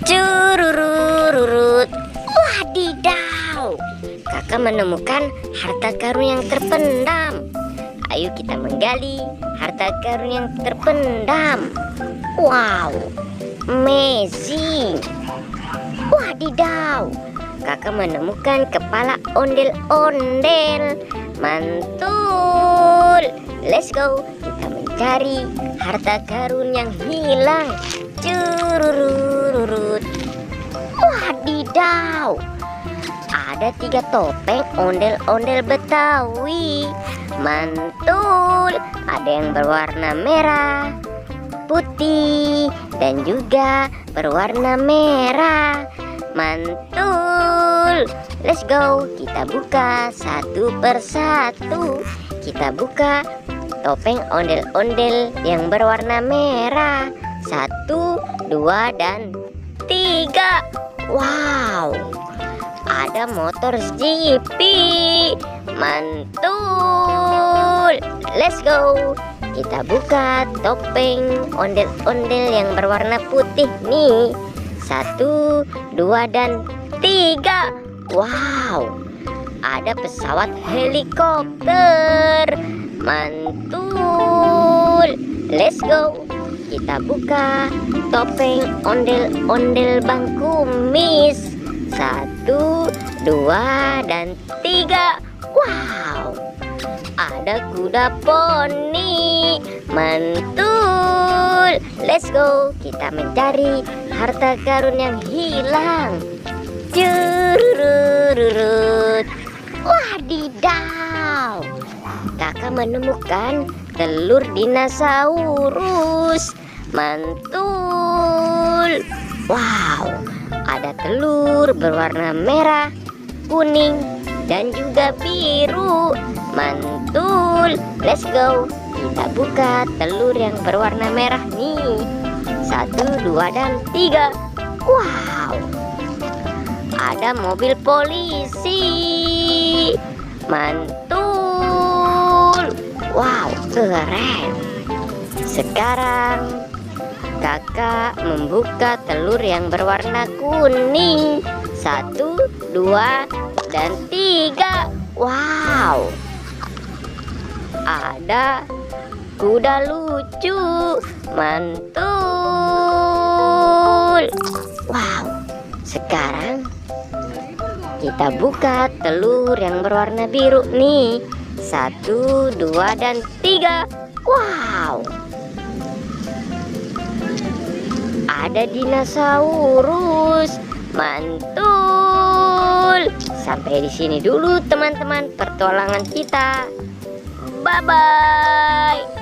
Cururururut. Wadidaw, kakak menemukan harta karun yang terpendam. Ayo kita menggali harta karun yang terpendam. Wow, amazing. Wadidaw, kakak menemukan kepala ondel-ondel. Mantul. Let's go, kita mencari harta karun yang hilang. Cururururut. Wadidaw, ada 3 topeng ondel-ondel Betawi. Mantul, ada yang berwarna merah, putih, dan juga berwarna merah. Mantul. Let's go, kita buka satu persatu. Kita buka topeng ondel-ondel yang berwarna merah. 1, 2, dan 3. Wow, ada motor GP. Mantul. Let's go, kita buka topeng ondel-ondel yang berwarna putih nih. 1, 2, dan 3. Wow, ada pesawat helikopter. Mantul. Let's go, kita buka topeng ondel-ondel Bang Kumis. 1, 2, dan 3. Wow, ada kuda poni. Mantul. Let's go, kita mencari harta karun yang hilang. Cururururut. Wadidaw, kakak menemukan telur dinosaurus. Mantul. Wow, ada telur berwarna merah, kuning, dan juga biru. Mantul. Let's go, kita buka telur yang berwarna merah nih. 1, 2, dan 3. Wow, ada mobil polisi. Mantul. Wow, keren. Sekarang kakak membuka telur yang berwarna kuning. 1, 2, dan 3. Wow, ada kuda lucu. Mantul. Wow, sekarang kita buka telur yang berwarna biru nih. 1, 2, dan 3. Wow, ada dinosaurus. Mantul. Sampai di sini dulu teman-teman pertualangan kita. Bye bye.